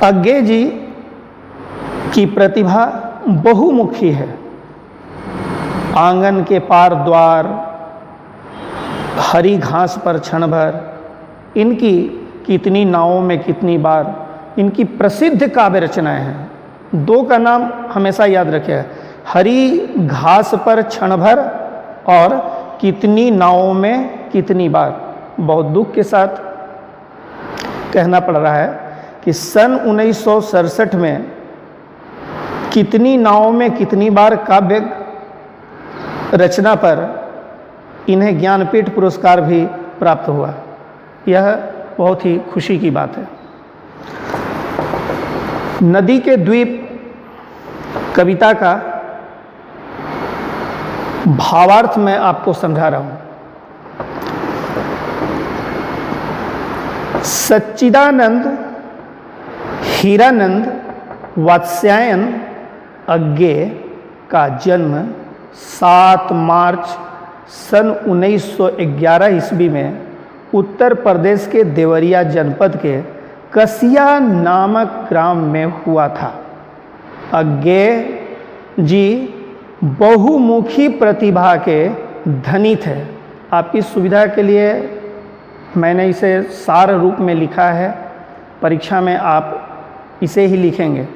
अज्ञे जी की प्रतिभा बहुमुखी है। आंगन के पार द्वार, हरी घास पर क्षण भर, इनकी कितनी नावों में कितनी बार, इनकी प्रसिद्ध काव्य रचनाएं हैं। दो का नाम हमेशा याद रखिएगा, हरी घास पर क्षण भर और कितनी नावों में कितनी बार। बहुत दुख के साथ कहना पड़ रहा है कि सन 1967 में कितनी नावों में कितनी बार काव्य रचना पर इन्हें ज्ञानपीठ पुरस्कार भी प्राप्त हुआ। यह बहुत ही खुशी की बात है। नदी के द्वीप कविता का भावार्थ मैं आपको समझा रहा हूं। सच्चिदानंद हीरानंद वात्स्यायन अज्ञे का जन्म 7 मार्च सन 1911 ईस्वी में उत्तर प्रदेश के देवरिया जनपद के कसिया नामक ग्राम में हुआ था। अज्ञे जी बहुमुखी प्रतिभा के धनी थे। आपकी सुविधा के लिए मैंने इसे सार रूप में लिखा है, परीक्षा में आप इसे ही लिखेंगे।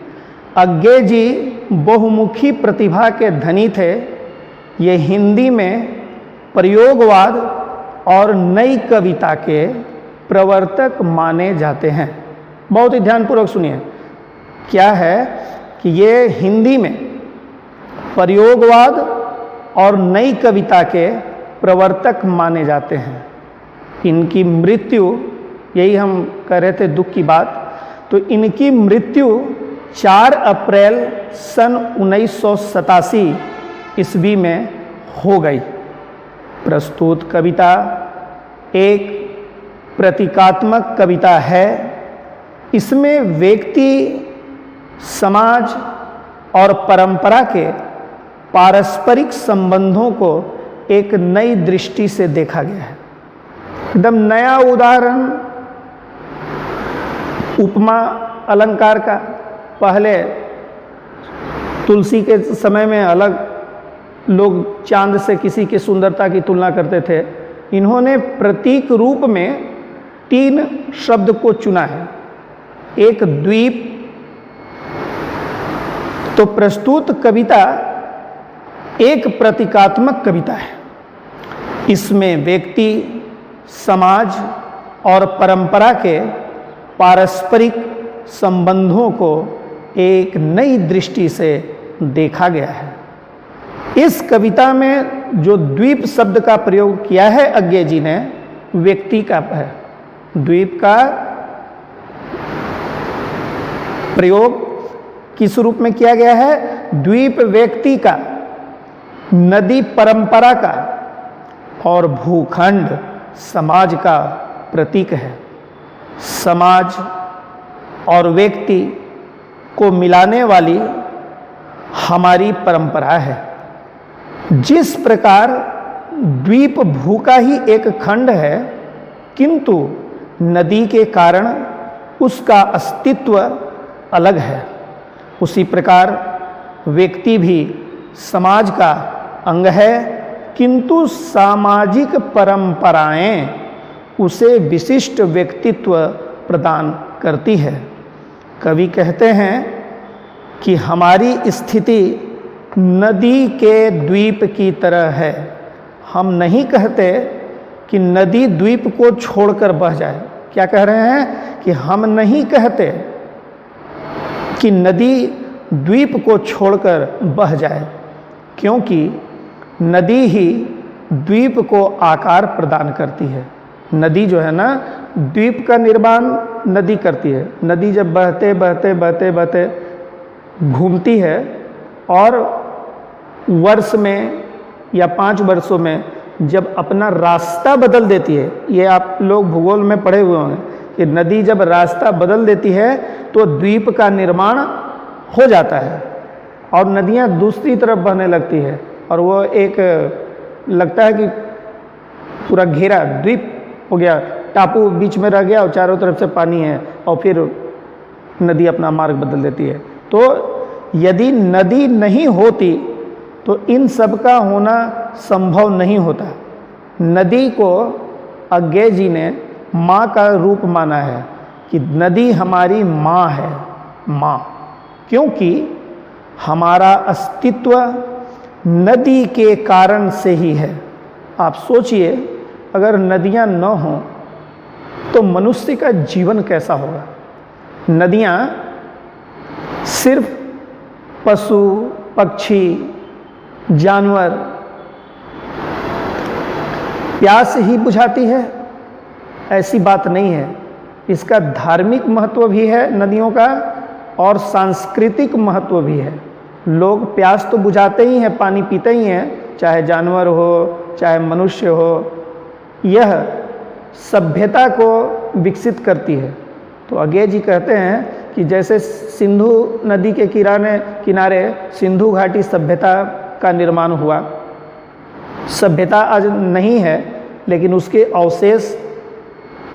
अज्ञे जी बहुमुखी प्रतिभा के धनी थे। ये हिंदी में प्रयोगवाद और नई कविता के प्रवर्तक माने जाते हैं। बहुत ही ध्यानपूर्वक सुनिए, क्या है कि ये हिंदी में प्रयोगवाद और नई कविता के प्रवर्तक माने जाते हैं। इनकी मृत्यु, यही हम कह रहे थे दुख की बात, तो इनकी मृत्यु 4 अप्रैल सन 1987 ईस्वी में हो गई। प्रस्तुत कविता एक प्रतीकात्मक कविता है। इसमें व्यक्ति, समाज और परंपरा के पारस्परिक संबंधों को एक नई दृष्टि से देखा गया है। एकदम नया उदाहरण उपमा अलंकार का। पहले तुलसी के समय में अलग लोग चांद से किसी की सुंदरता की तुलना करते थे। इन्होंने प्रतीक रूप में 3 शब्द को चुना है। एक द्वीप। तो प्रस्तुत कविता एक प्रतीकात्मक कविता है। इसमें व्यक्ति, समाज और परंपरा के पारस्परिक संबंधों को एक नई दृष्टि से देखा गया है। इस कविता में जो द्वीप शब्द का प्रयोग किया है अज्ञे जी ने, व्यक्ति का है। द्वीप का प्रयोग किस रूप में किया गया है? द्वीप व्यक्ति का, नदी परंपरा का और भूखंड समाज का प्रतीक है। समाज और व्यक्ति को मिलाने वाली हमारी परंपरा है। जिस प्रकार द्वीप भू का ही एक खंड है, किंतु नदी के कारण उसका अस्तित्व अलग है, उसी प्रकार व्यक्ति भी समाज का अंग है, किंतु सामाजिक परंपराएं उसे विशिष्ट व्यक्तित्व प्रदान करती है। कवि कहते हैं कि हमारी स्थिति नदी के द्वीप की तरह है। हम नहीं कहते कि नदी द्वीप को छोड़कर बह जाए। क्या कह रहे हैं कि हम नहीं कहते कि नदी द्वीप को छोड़कर बह जाए, क्योंकि नदी ही द्वीप को आकार प्रदान करती है। नदी जो है ना, द्वीप का निर्माण नदी करती है। नदी जब बहते बहते बहते बहते घूमती है और वर्ष में या 5 वर्षों में जब अपना रास्ता बदल देती है, ये आप लोग भूगोल में पढ़े हुए होंगे कि नदी जब रास्ता बदल देती है तो द्वीप का निर्माण हो जाता है और नदियाँ दूसरी तरफ बहने लगती है और वो एक लगता है कि पूरा घेरा द्वीप हो गया, टापू बीच में रह गया और चारों तरफ से पानी है और फिर नदी अपना मार्ग बदल देती है। तो यदि नदी नहीं होती तो इन सब का होना संभव नहीं होता। नदी को अज्ञेय जी ने माँ का रूप माना है कि नदी हमारी माँ है, माँ, क्योंकि हमारा अस्तित्व नदी के कारण से ही है। आप सोचिए, अगर नदियाँ न हों तो मनुष्य का जीवन कैसा होगा। नदियाँ सिर्फ पशु, पक्षी, जानवर प्यास ही बुझाती है, ऐसी बात नहीं है। इसका धार्मिक महत्व भी है नदियों का, और सांस्कृतिक महत्व भी है। लोग प्यास तो बुझाते ही हैं, पानी पीते ही हैं, चाहे जानवर हो चाहे मनुष्य हो। यह सभ्यता को विकसित करती है। तो अज्ञेय जी कहते हैं कि जैसे सिंधु नदी के किनारे सिंधु घाटी सभ्यता का निर्माण हुआ। सभ्यता आज नहीं है, लेकिन उसके अवशेष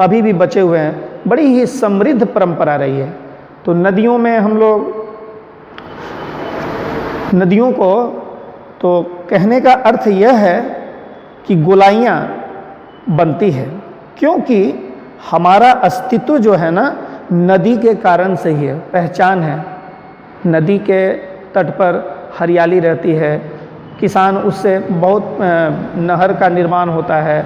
अभी भी बचे हुए हैं। बड़ी ही समृद्ध परंपरा रही है। तो नदियों में हम लोग नदियों को तो कहने का अर्थ यह है कि गोलाइयाँ बनती है, क्योंकि हमारा अस्तित्व जो है ना नदी के कारण से ही है, पहचान है। नदी के तट पर हरियाली रहती है, किसान उससे बहुत नहर का निर्माण होता है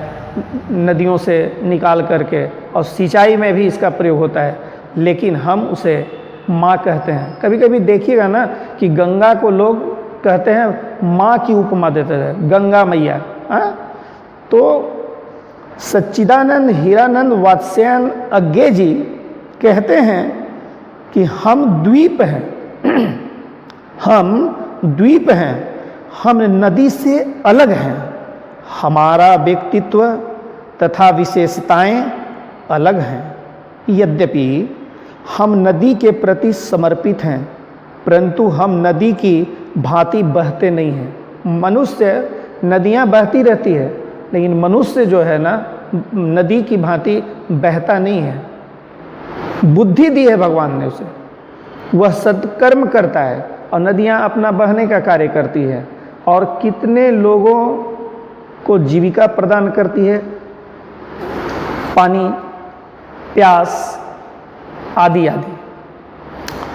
नदियों से निकाल करके, और सिंचाई में भी इसका प्रयोग होता है। लेकिन हम उसे माँ कहते हैं। कभी कभी देखिएगा ना कि गंगा को लोग कहते हैं माँ की उपमा देते हैं, गंगा मैया। तो सच्चिदानंद हीरानंद वात्स्यायन अज्ञेय जी कहते हैं कि हम द्वीप हैं, हम द्वीप हैं, हम नदी से अलग हैं। हमारा व्यक्तित्व तथा विशेषताएं अलग हैं। यद्यपि हम नदी के प्रति समर्पित हैं, परंतु हम नदी की भांति बहते नहीं हैं। मनुष्य, नदियाँ बहती रहती है, लेकिन मनुष्य जो है ना नदी की भांति बहता नहीं है। बुद्धि दी है भगवान ने उसे, वह सत्कर्म करता है और नदियाँ अपना बहने का कार्य करती है, और कितने लोगों को जीविका प्रदान करती है, पानी, प्यास आदि आदि।